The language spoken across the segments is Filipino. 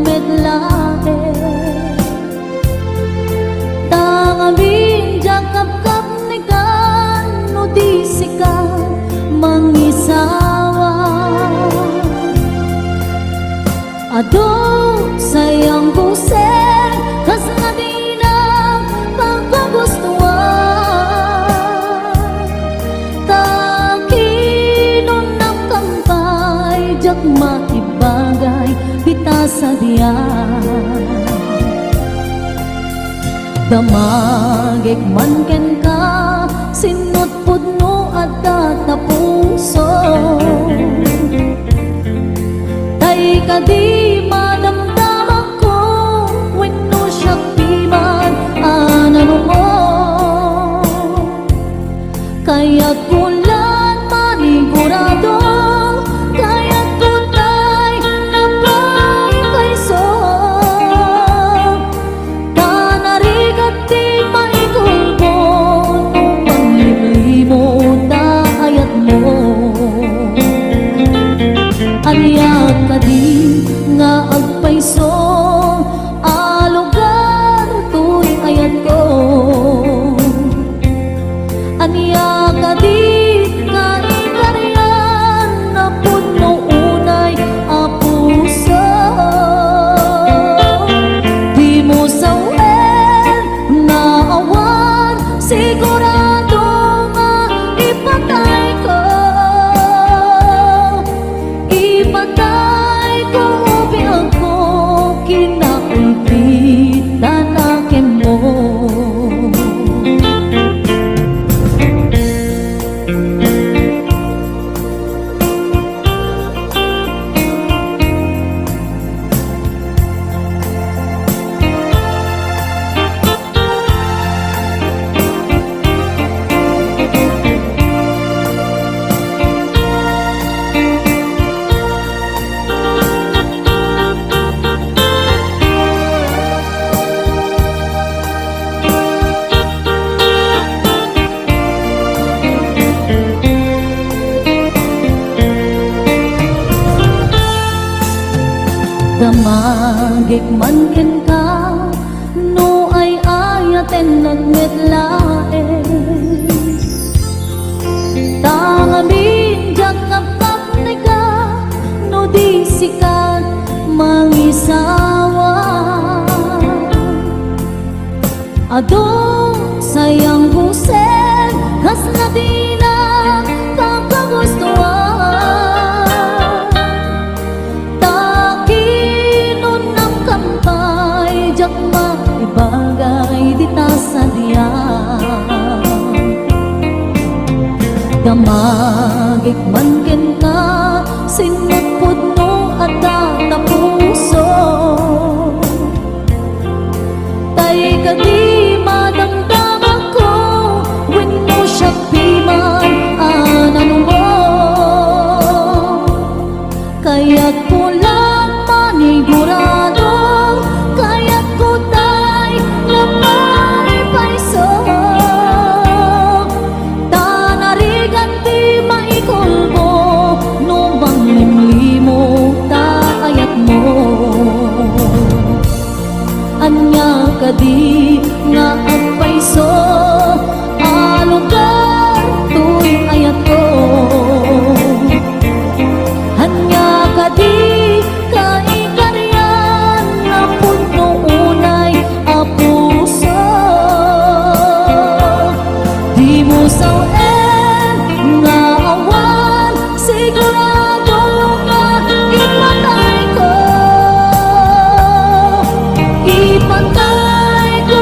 nagmetlae. Tangamin jakap-kap ni kan no di sika mangisawa. Ado sayang ko sen kas na di na pagkagustuhan. Takinon ng kampay jak makibagay kita sa diyan. Damagik man ken ka sinot pudno at tatapuso. Tay ka di madamdaman ko wenno siya piman anano mo. Kaya't kulan manigurado kaya't tunay na pagkaiso. Tanarigat di maikulbo nung panglilimo dayat mo. Aliyak ka di nga agpaiso alugar tuy ayat ko. Aniyak ka di nga ikaryan na puno unay apuso. Di mo sawen na awan sigurado nga ipatay ko. Ipatay ko biang ko kinakulpit tanakin mo. Damagik man ken ka no ay ayaten nagmetlae. Tangamin jakap-kap ni ka no di sikat mangisawa. Ado sayang busen kas na di na pagkagustuhan. Jak maibagay dita sa diyan. Damagik man ken ka sinot pudno at tatapuso. Tay ka di madamdaman ko wenno siya piman anano mo. Kaya't kulang manigurado kaya't kutay na maipaiso. Tanarigan di maikulbo no manglimlimo tayat mo. Anya ka di nga agpaiso alugar tuy ayat ko. Anya ka di kaikaryan na puno unay apuso. Di mo sawen nga awan sigurado nga ipatay ko. Ipatay ko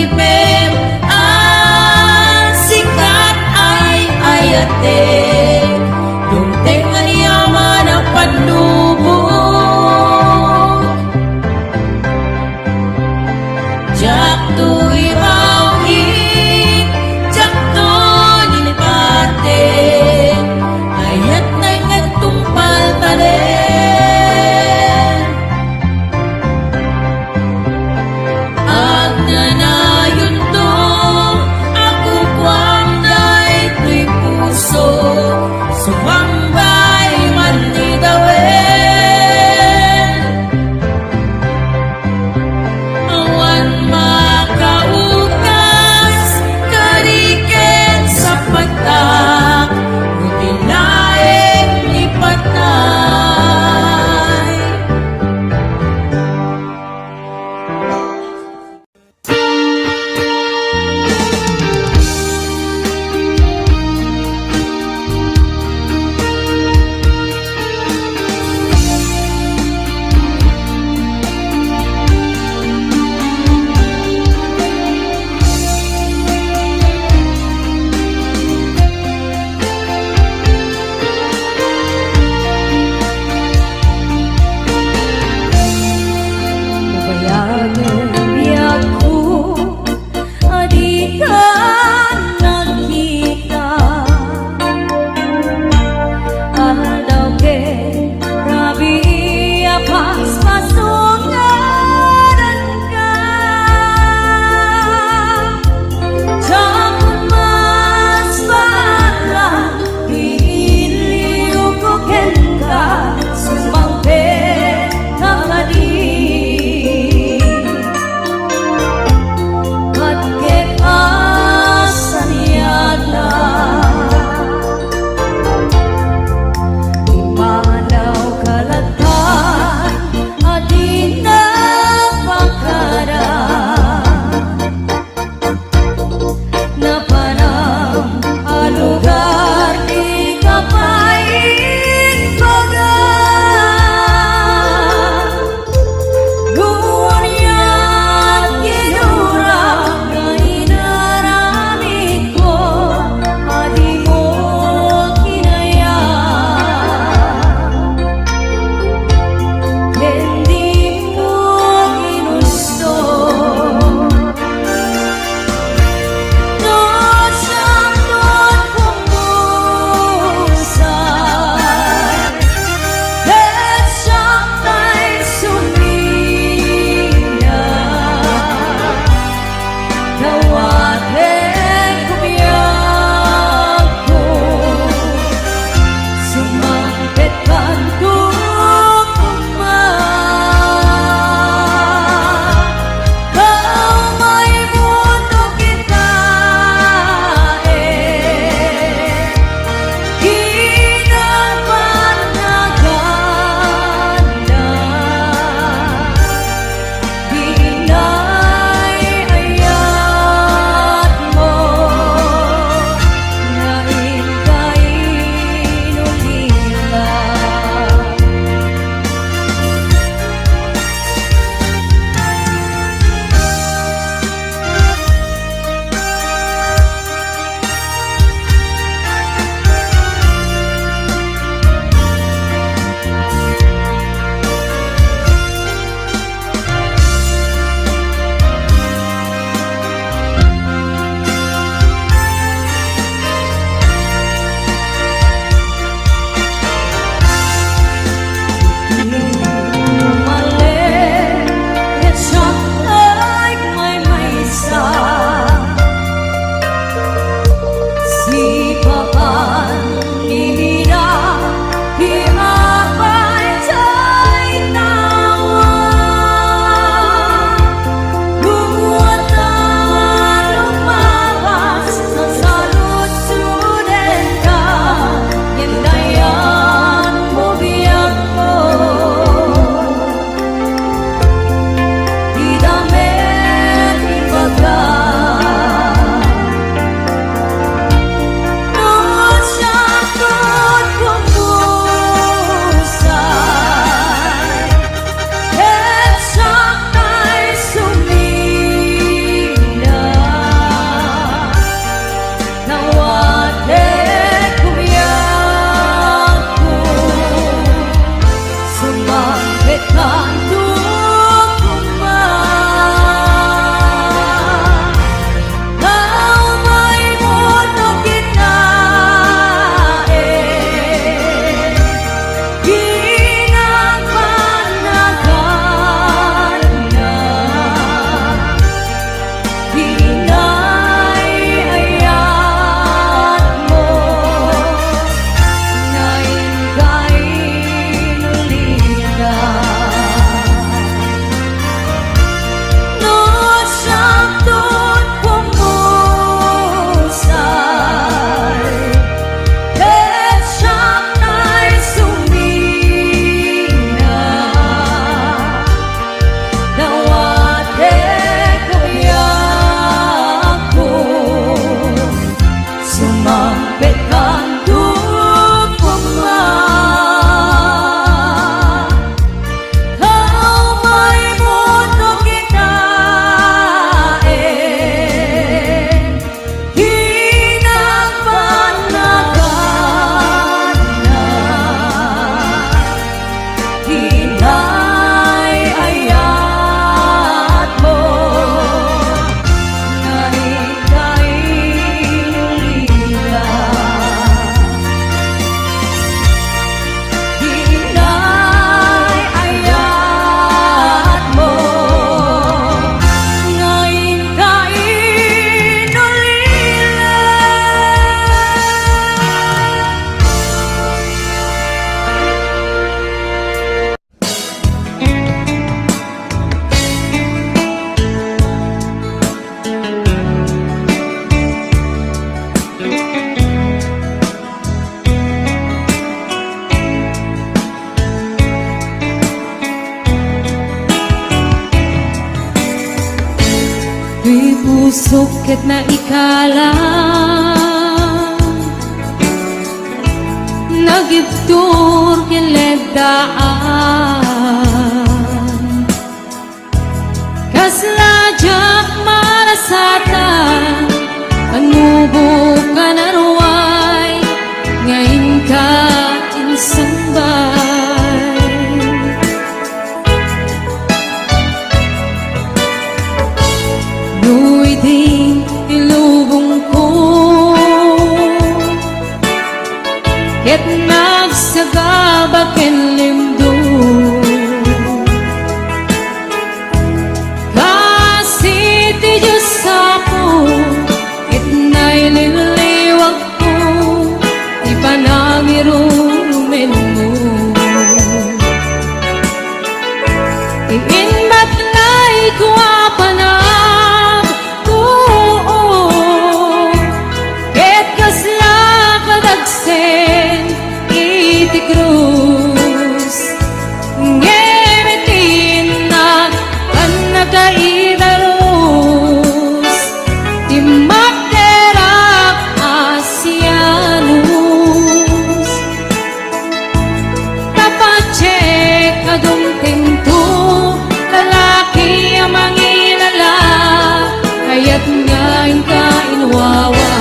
ipem ang sikat ay ayate yung tenga niyaman ang panlubog jak tu ibawin jak tu nilipate ayat na nagtumpal talen ag nanayon pusok ket na ikala nagibtur kiledaan kaslajak marasatan anubo ka naruay ngayon ka insambay nu'y di ilubong ko ket nagsagabak enlimdo kasi ti Diyos ako ket naililiwag ko ti panangirumen mo iinbat lay ko apanag tuo ket kasla kadagsen iti krus ngemetin na kan nagaidarus ti magderak asianus tapacek adong tinto lalaki ang mangilala kaya't ngayon ka inwawa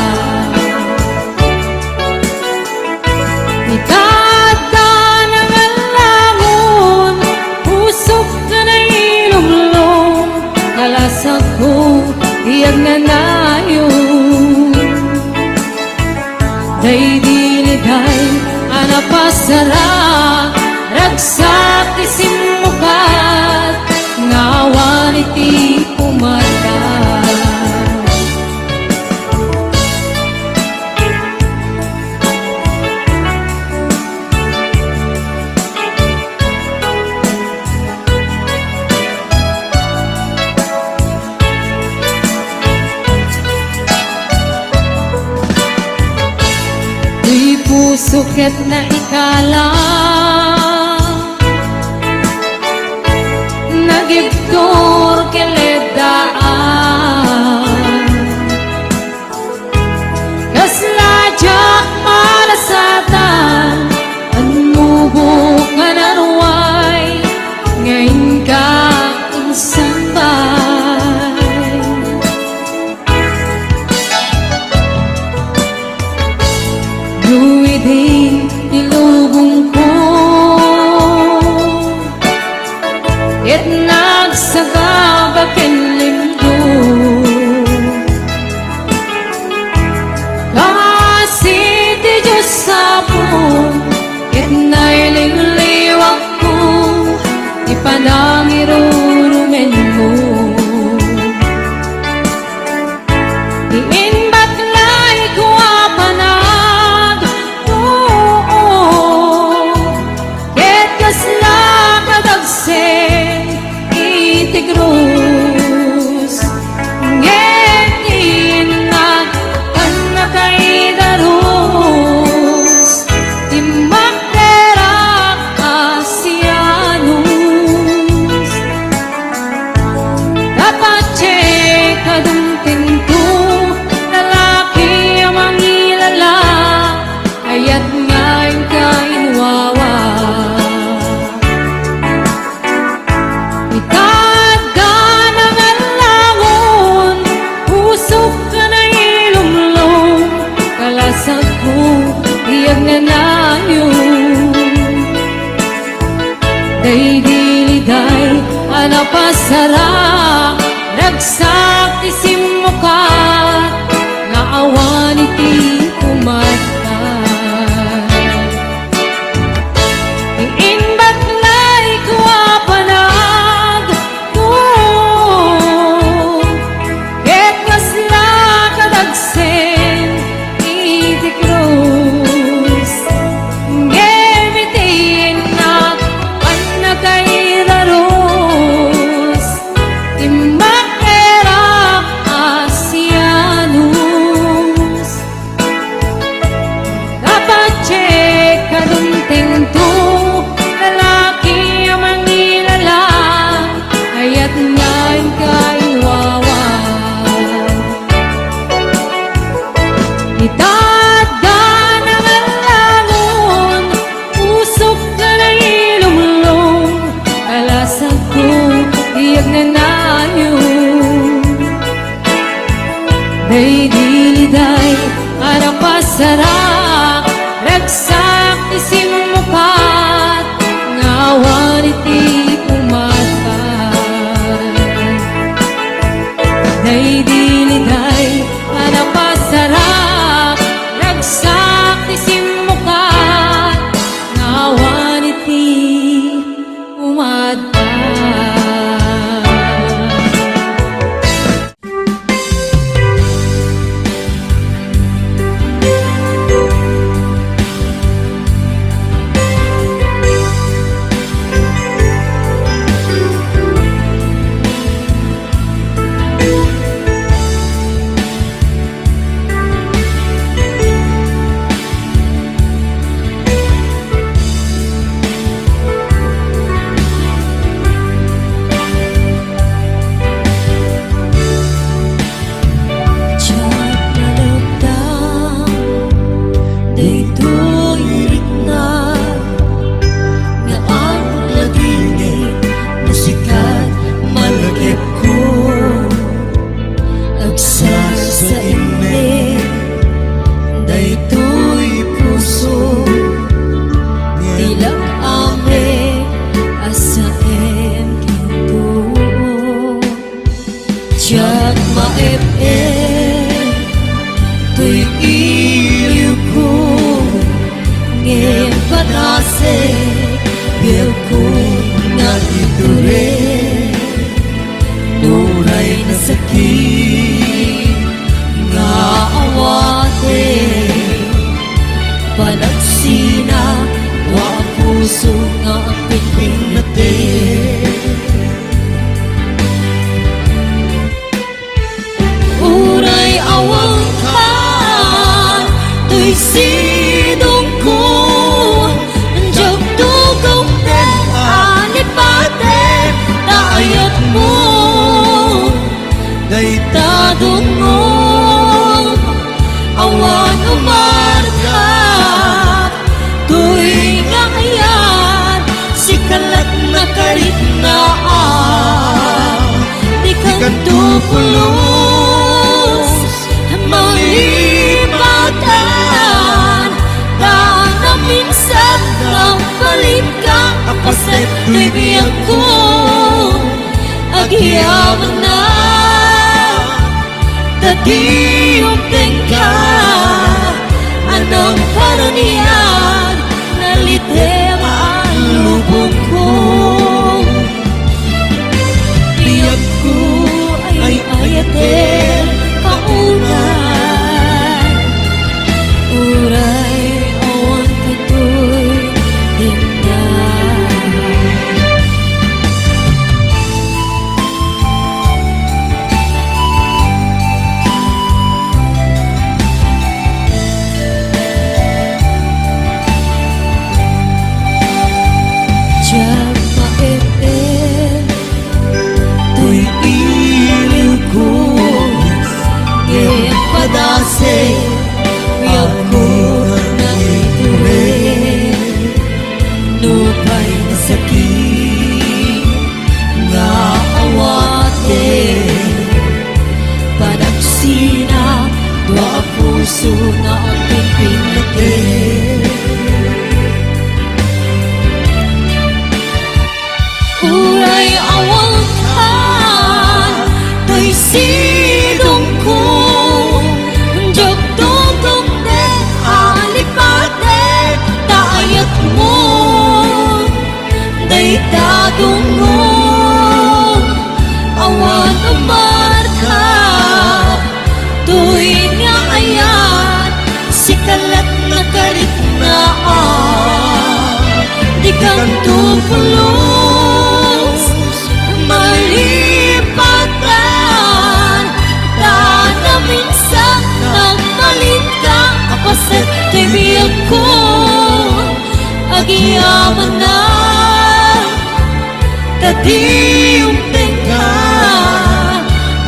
Itata ng alangon pusok ka na ilumlong kalasag ko iyag na nayon day diliday anapasara ragsak ti simukat ngawan iti pumata di puso ket na ikala nagibtor kiledaan kaslajak malasatan anubo ka naruay ngayon ka insambay nu'y di ilubong ko ket nagsagabak enlimdo kasi ti Diyos ako ket naililiwag ko ti panangirurumen mo iinbat lay ko apanag ket kasla kadagsen iti krus ngetin na kan nakaidarus ti magderak asianus tapacek kadung tinto lalaki ang mangilala kaya't ngayon ka inwawa Itata ng alangon pusok ka na ilumlong kalasag ko iyag na nayon day diliday anapasara ragsak ti simukat naawan iti pumata iinbat lay ko apanag ket kasla kadagsen iti krus ngemitin na kan nagaidarus ti magderak Day diliday para pasarak ragsak isimmukat ngawan iti umatay. Day diliday para pasarak ragsak isimmukat ngawan iti umatay. Diyak maep-ep tuy iliw ko ngayon panase biyaw ko nga iture nuray na sakit nga awate panagsina wa puso nga pingping natin. Uray awang ka, tuy sidong ko, anjog tugong ten anipate, taayat mo, day tadong mo, awan umarka, tuy nga ayan, si kalat na karit na di kang tupulos. Malipatan daan na minsan ng palit ka kapaset tuy biyang ko agyaman na tadiyong tengka anong karaniyan nalitem ang lubong ko biyang ko ay ayatin kaunan uray awan katoy dindan. Diyak maep-ep tuy iliw ko ngayon padase biyaw ko na iture nupay na sakit nga awate panagsina dua puso na ang pingping natin. Uray awang ka, tuy sidong ko, anjog tugong de alipate, taayat mo, day tadong mo, awan umarka, tuy nga ayan, si kalat na karit na di kang tupulos. Malipatan daan na minsan nagpalit ka kapaset tuy biyag ko agyaman na tadiyong tengka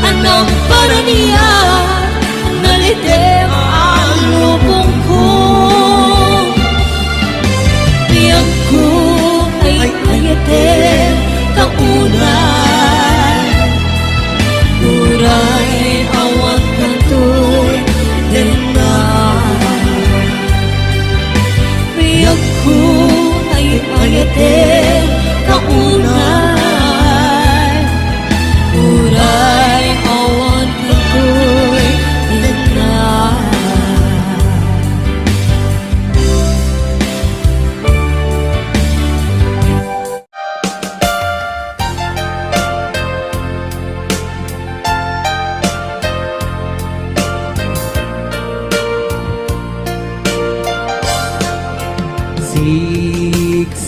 anong karaniyan nalitem ang lubong ko biyag ko ay ayatin kaunan uray awan kanto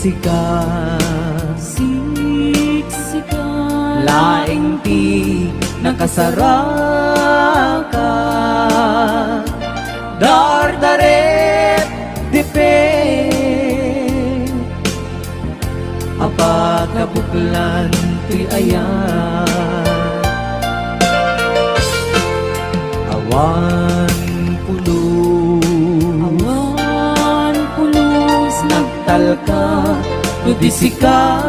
siksika, laing ti nakasaraka, dardaret dipe, apakabuklan ti ayan, awan pulos nagtalka tudisika,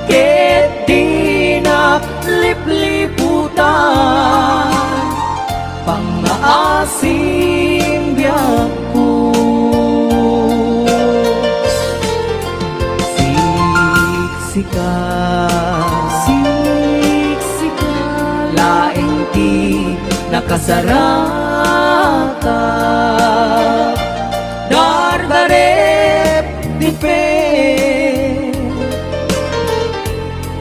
ket di naglipliputan pangaasim biyak ko. Siksika, laing ti nakasaraka, dardarep dipe,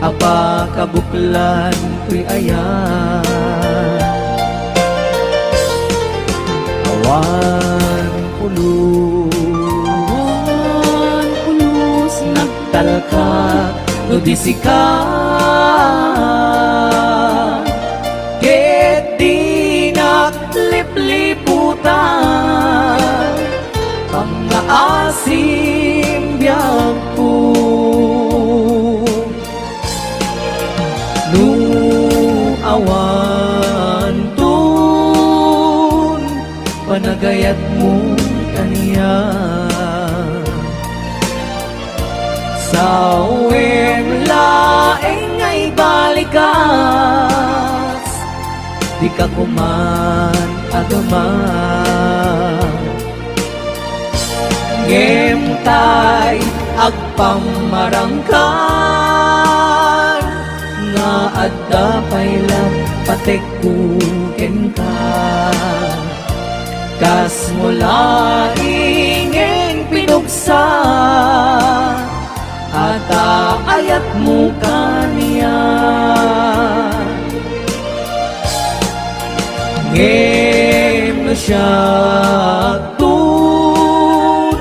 apakabuklan ko'y ayan, awan pulos nagtalka tudisika, ket di naglipliputan pangaasim biyak ko. Nu awan tun panagayat mo kaniya, sa uwing laing ay balikas, di ka kuman agaman, ngemtay agpamarangkan, nga adda pailang patekuken ka, kas mula ingeng pinugsa, at ayat mo kaniya, ngem na siya tun,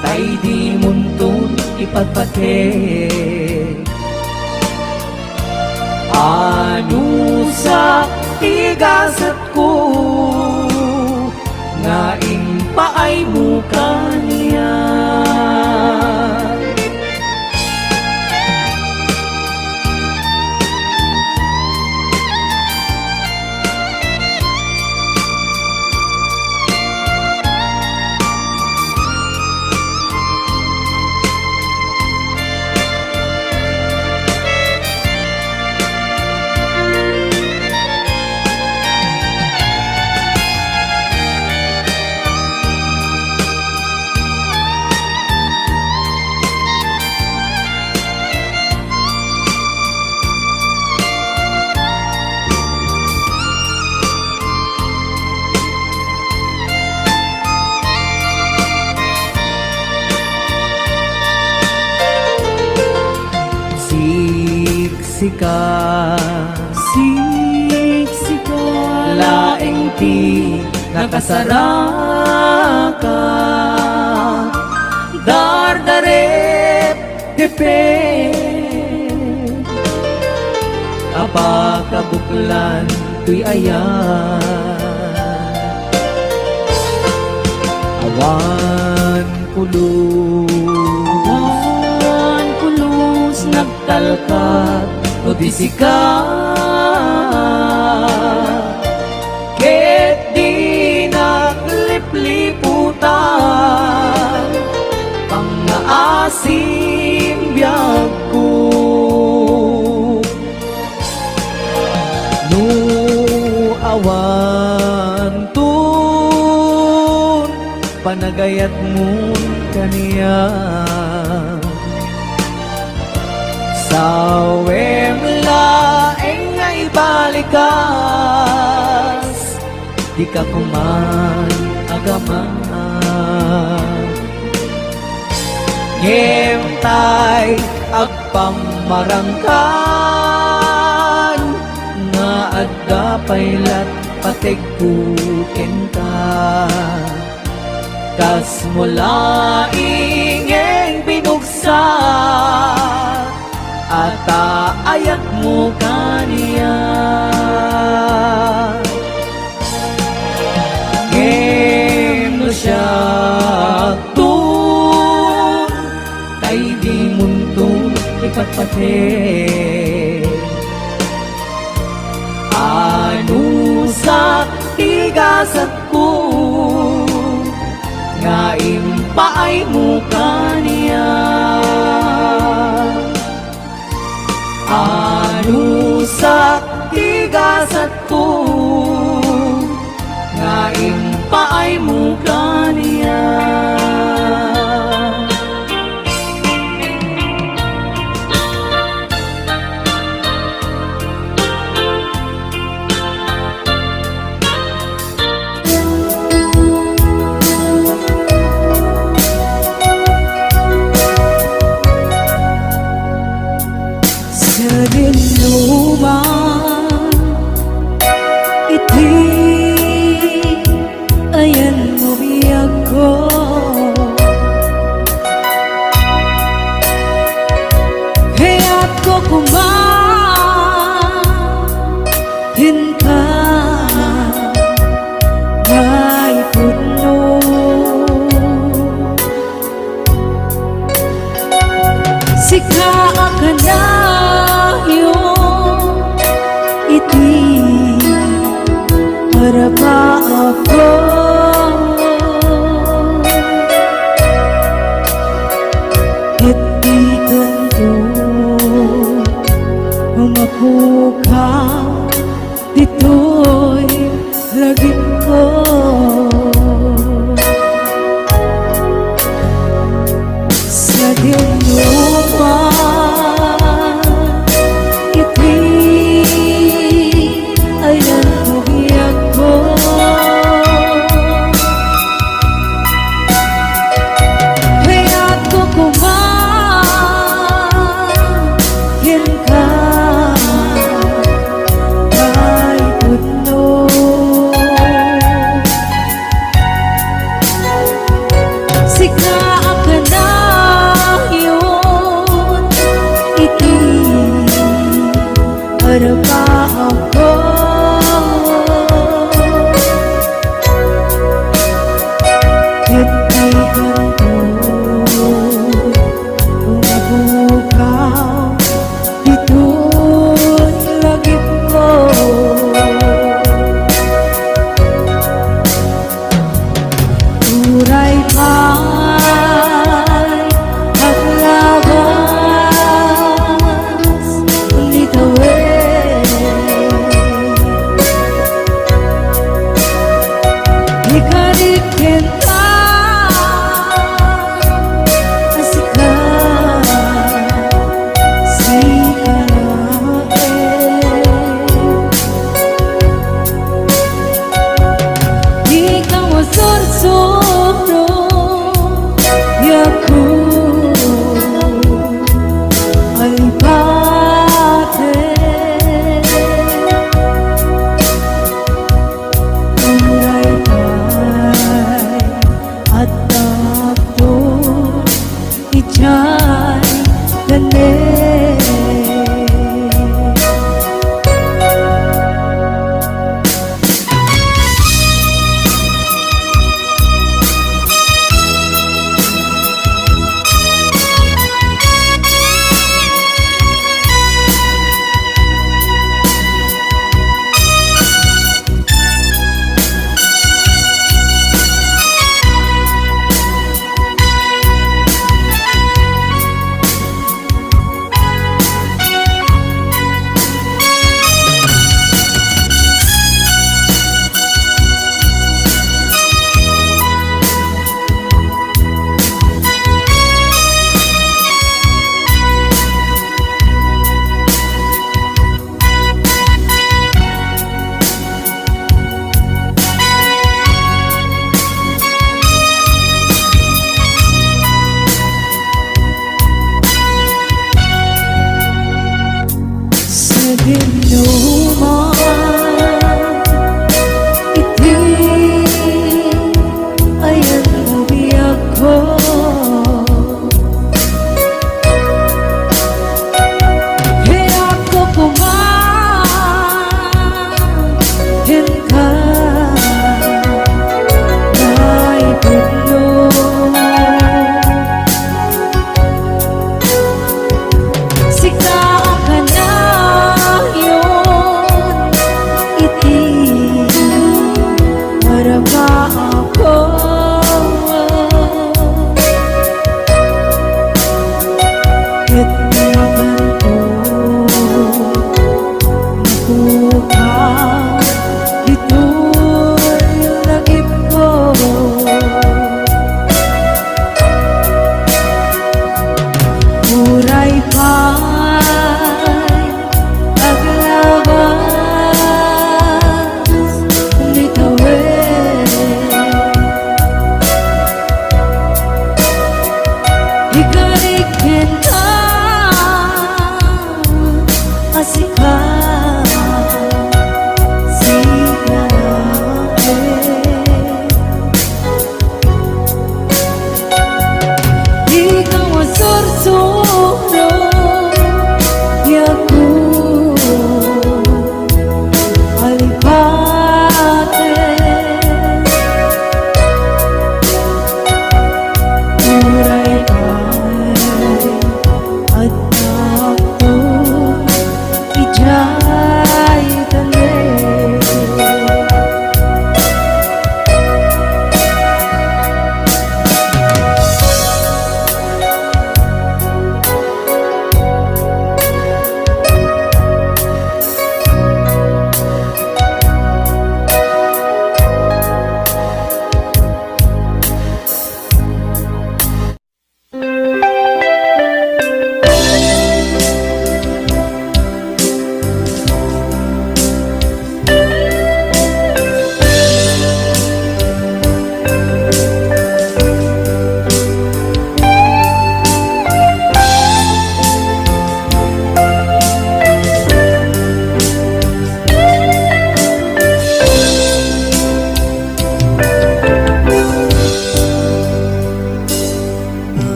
tay di muntun ipagpatek, ano sa tigasat ko, nga paay mo kaniya. Siksika, laing ti nakasaraka, dardarep dipe, apakabuklan tuy ayan, awan pulos nagtalkat tudisika, ket di naglipliputan pangaasim biyak ko. Nu awan tun panagayat mo kaniya, sawem laeng ay balikas, di ka kuman agaman, ngemtay agpamarangkan, nga adda paylat pategkuken ka, kas mula ingeng binuksa at ayat mo kaniya. Ngem no siya tun kay di muntong ipatpate anu sa tigasat ko nga impaay mo kaniya. Anu sa tigasat ko nga impaay mo kaniya. Sa dinuman iti ayan mo biyag ko, kaya't ko kumahin ka may puno. Sika ka na iti para pa ako iti kanto umapukaw dito'y laging ko. Sa dinuman iti ayan mo biyag ko, kaya't ko kumahin ka may puno. Sika ka na yun iti para pa ako iti kanto umabukaw dito'y langit ko. Turay pa'y paglabas litawin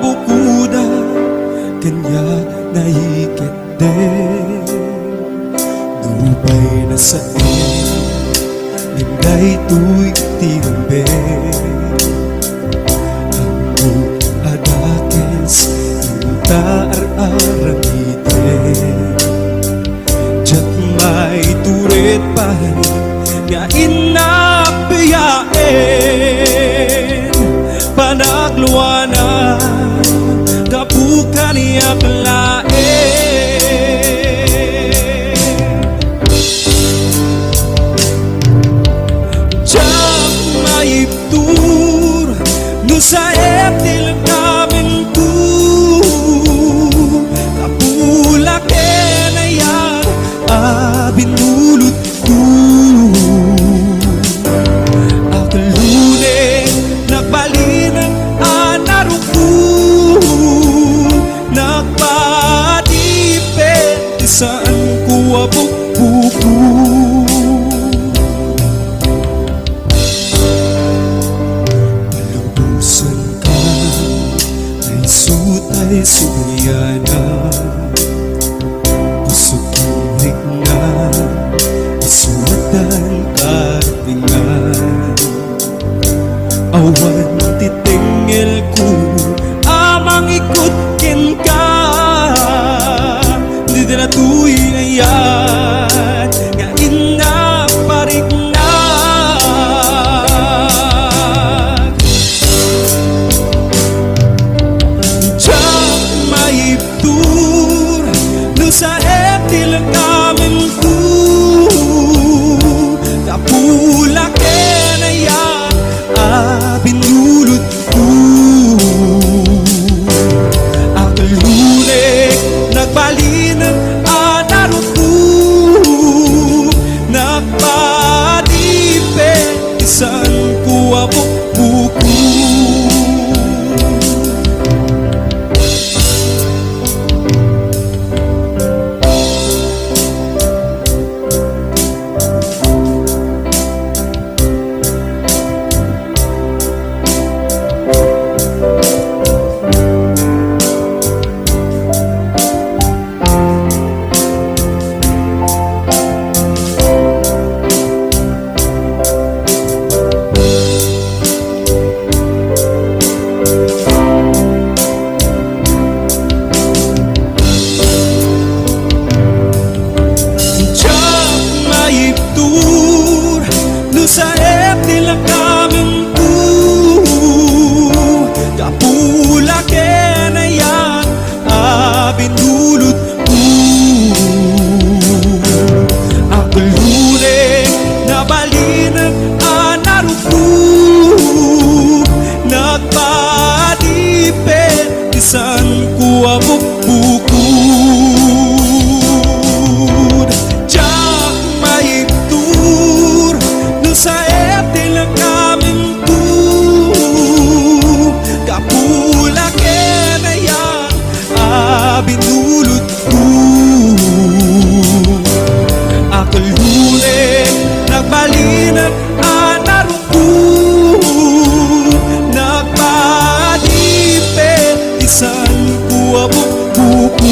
bukuda kanya nahikit din. Dubay na sa linday tuy timbe. Ang adakes inta ar-arangite. Diyak may turit pa nga inapiyain. Panagluwanan kabukan niya lain. Diyak may tur no sa etil namin tu. Kapulak na yan binulot ko. Akalune nagbalinang anaruko. Nagpadipet saan ko abok-buko. Palubusan ka ay sutay suyana. Pusukirik na isutan kartingan. Awan titingil ko amang ikutkin ka. Di na tuy ayan nga inaparik na. Diyak maibtur no sa etil namin ko. Kapulak na yan binulot ko. Akalunek nagbalinang anarot ko. Nagpadipet isan ko abok-buko. Sa etil namin ko. Kapulak na yan binulot ko. Akalune nabalinang anaruko. Nagpadipet isan ko abok-buko. Diyak maibtur sa etil namin ko. Kapulak na yan binulot ko. Akalune nagbalinang anaruko. Nagpadipet isan ko abok-buko.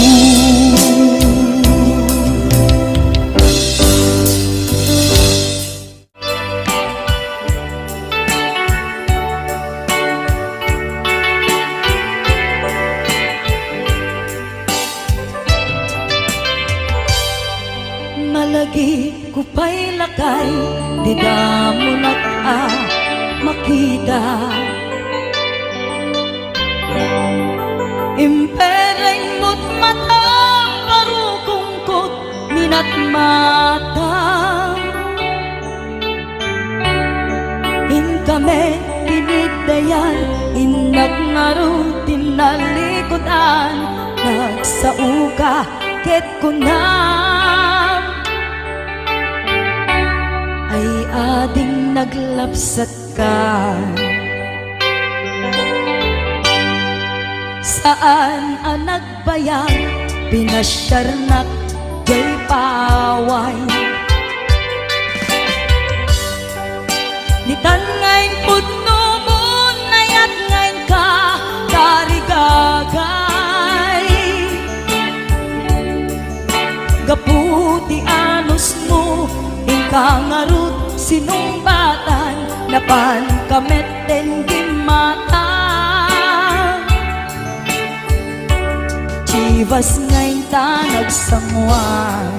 Malagi ko pa'y lakay, di da mo makita. Impereng mo't mata, parukong kot minat mata. Inkame pinigdayan, inak ngaro tinalikodan. Nagsauka ket kunam ay ading naglapsat ka. Saan ang nagbayag, pinasyarnak jay paway. Nitan ngayon putno mo, nayat ngayon ka, tariga kaputi anos mo ingkang arut sinumbatan napan kamet den gimata Chivas ngayon ta nagsamuan